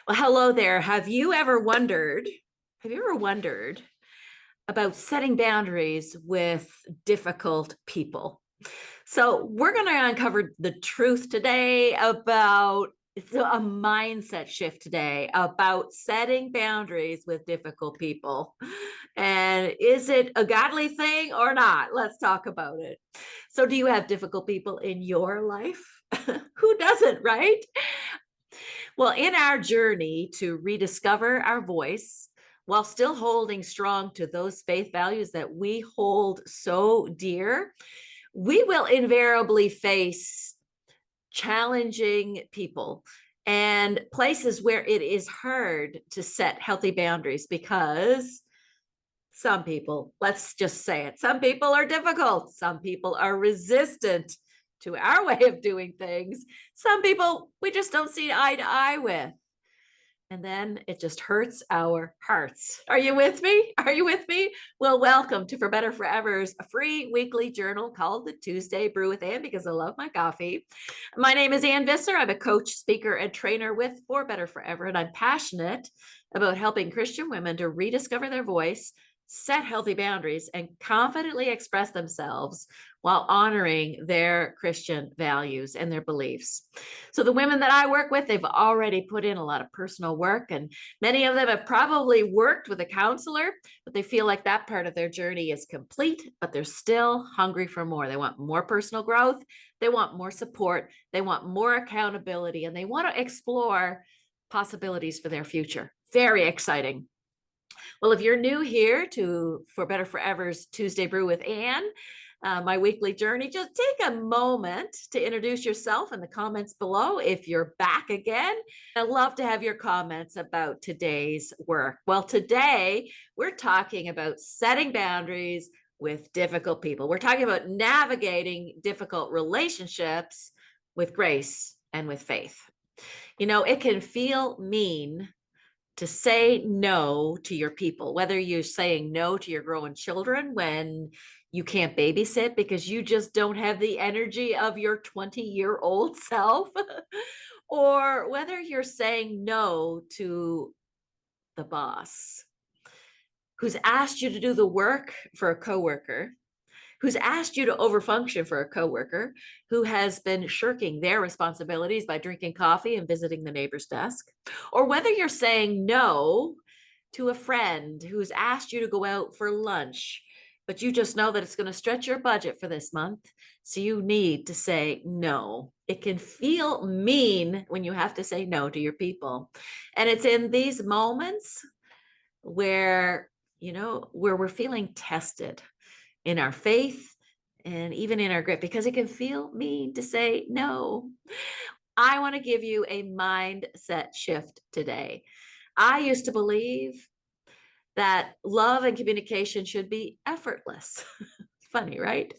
Well, hello there. Have you ever wondered about setting boundaries with difficult people? So, we're going to uncover the truth today about a mindset shift today about setting boundaries with difficult people. And is it a godly thing or not? Let's talk about it. So, do you have difficult people in your life? Who doesn't, right? Well, in our journey to rediscover our voice while still holding strong to those faith values that we hold so dear, we will invariably face challenging people and places where it is hard to set healthy boundaries because some people, let's just say it, some people are difficult, some people are resistant to our way of doing things, some people we just don't see eye to eye with. And then it just hurts our hearts. Are you with me? Are you with me? Well, welcome to For Better Forever's a free weekly journal called the Tuesday Brew with Ann because I love my coffee. My name is Ann Visser. I'm a coach, speaker, and trainer with For Better Forever, and I'm passionate about helping Christian women to rediscover their voice, set healthy boundaries, and confidently express themselves while honoring their Christian values and their beliefs. So the women that I work with, they've already put in a lot of personal work, and many of them have probably worked with a counselor, but they feel like that part of their journey is complete, but they're still hungry for more. They want more personal growth, they want more support, they want more accountability, and they want to explore possibilities for their future. Very exciting. Well, if you're new here to For Better Forever's Tuesday Brew with Ann, my weekly journey, just take a moment to introduce yourself in the comments below if you're back again. I'd love to have your comments about today's work. Well, today we're talking about setting boundaries with difficult people. We're talking about navigating difficult relationships with grace and with faith. You know, it can feel mean to say no to your people, whether you're saying no to your growing children when you can't babysit because you just don't have the energy of your 20-year-old self, or whether you're saying no to the boss who's asked you to do the work for a coworker, who's asked you to overfunction for a coworker, who has been shirking their responsibilities by drinking coffee and visiting the neighbor's desk, or whether you're saying no to a friend who's asked you to go out for lunch, but you just know that it's going to stretch your budget for this month. So you need to say no. It can feel mean when you have to say no to your people. And it's in these moments where, where we're feeling tested in our faith and even in our grit because it can feel mean to say no. I want to give you a mindset shift today. I used to believe that love and communication should be effortless. Funny, right?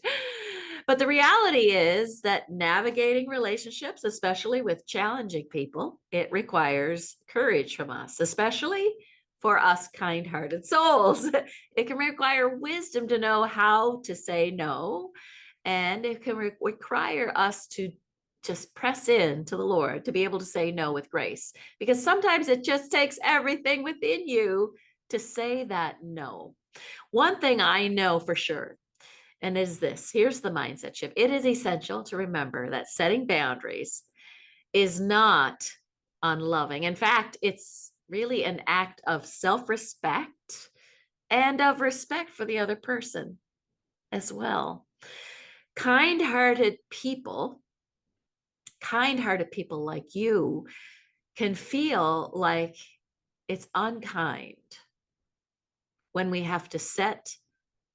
But the reality is that navigating relationships, especially with challenging people, it requires courage from us, especially for us kind hearted souls. It can require wisdom to know how to say no, and it can require us to just press in to the Lord to be able to say no with grace, because sometimes it just takes everything within you to say that no. One thing I know for sure, and is this, here's the mindset shift. It is essential to remember that setting boundaries is not unloving. In fact, it's really an act of self-respect and of respect for the other person as well. Kind-hearted people, kind-hearted people like you can feel like it's unkind when we have to set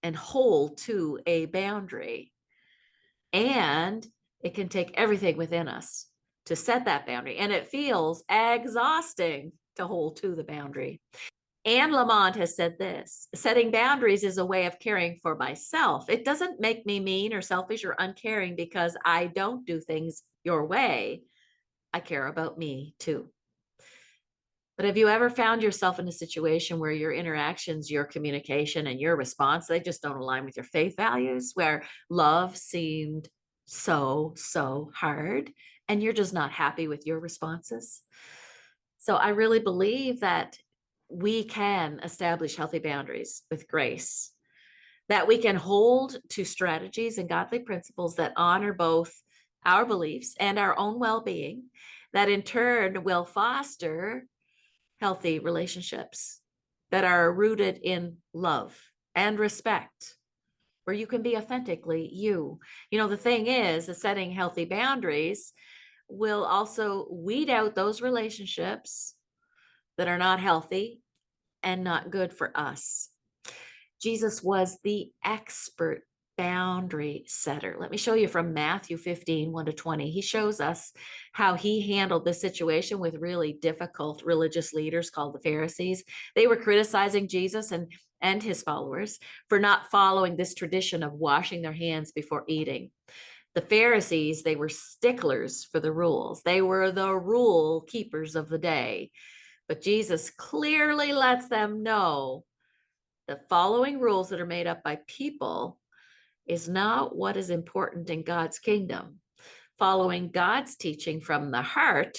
and hold to a boundary. And it can take everything within us to set that boundary. And it feels exhausting to hold to the boundary. Anne Lamont has said this: setting boundaries is a way of caring for myself. It doesn't make me mean or selfish or uncaring because I don't do things your way. I care about me too. But have you ever found yourself in a situation where your interactions, your communication, and your response, they just don't align with your faith values, where love seemed so hard and you're just not happy with your responses? So I really believe that we can establish healthy boundaries with grace, that we can hold to strategies and godly principles that honor both our beliefs and our own well-being, that in turn will foster healthy relationships that are rooted in love and respect, where you can be authentically you. The thing is that setting healthy boundaries will also weed out those relationships that are not healthy and not good for us. Jesus was the expert boundary setter. Let me show you from Matthew 15, 1-20. He shows us how he handled this situation with really difficult religious leaders called the Pharisees. They were criticizing Jesus and his followers for not following this tradition of washing their hands before eating. The Pharisees, they were sticklers for the rules. They were the rule keepers of the day. But Jesus clearly lets them know the following rules that are made up by people is not what is important in God's kingdom. Following God's teaching from the heart,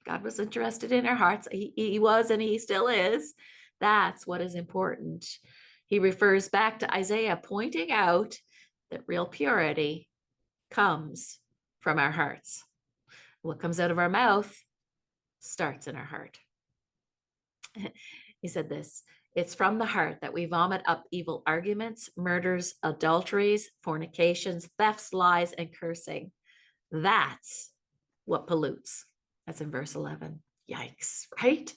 God was interested in our hearts. He was and he still is. That's what is important. He refers back to Isaiah, pointing out that real purity comes from our hearts. What comes out of our mouth starts in our heart. He said this: it's from the heart that we vomit up evil arguments, murders, adulteries, fornications, thefts, lies, and cursing. That's what pollutes. That's in verse 11. Yikes, right?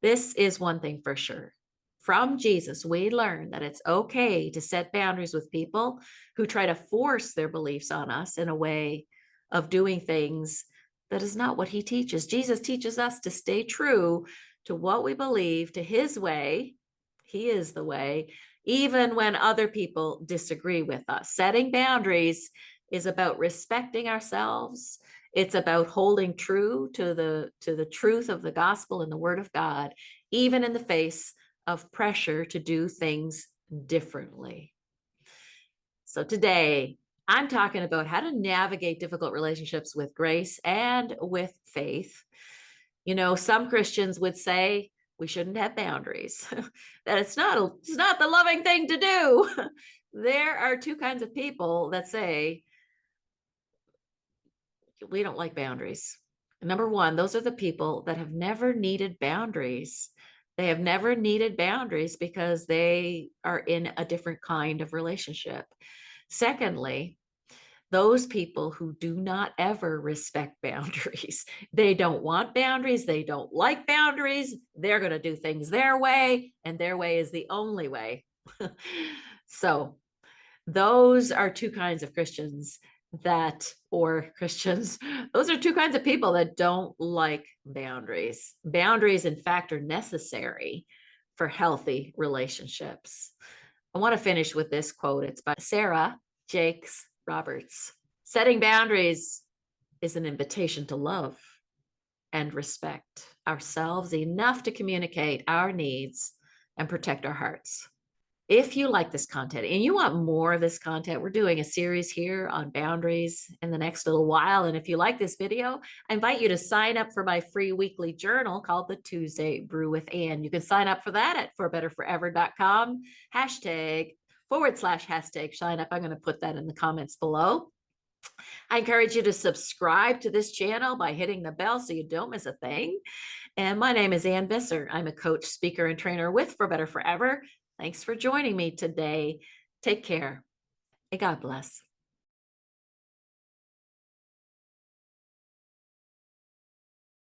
This is one thing for sure. From Jesus, we learn that it's okay to set boundaries with people who try to force their beliefs on us in a way of doing things that is not what he teaches. Jesus teaches us to stay true to what we believe, to his way. He is the way, even when other people disagree with us. Setting boundaries is about respecting ourselves. It's about holding true to the truth of the gospel and the word of God, even in the face of pressure to do things differently. So today, I'm talking about how to navigate difficult relationships with grace and with faith. Some Christians would say we shouldn't have boundaries, that it's not the loving thing to do. There are two kinds of people that say we don't like boundaries. Number one, those are the people that have never needed boundaries. They have never needed boundaries because they are in a different kind of relationship. Secondly, those people who do not ever respect boundaries. They don't want boundaries. They don't like boundaries. They're going to do things their way, and their way is the only way. So those are two kinds of Christians those are two kinds of people that don't like boundaries. Boundaries, in fact, are necessary for healthy relationships. I want to finish with this quote. It's by Sarah Jakes Roberts. Setting boundaries is an invitation to love and respect ourselves enough to communicate our needs and protect our hearts. If you like this content and you want more of this content, we're doing a series here on boundaries in the next little while. And if you like this video, I invite you to sign up for my free weekly journal called the Tuesday Brew with Ann. You can sign up for that at forbetterforever.com, #/# sign up. I'm going to put that in the comments below. I encourage you to subscribe to this channel by hitting the bell so you don't miss a thing. And my name is Ann Visser. I'm a coach, speaker, and trainer with For Better Forever. Thanks for joining me today. Take care and God bless.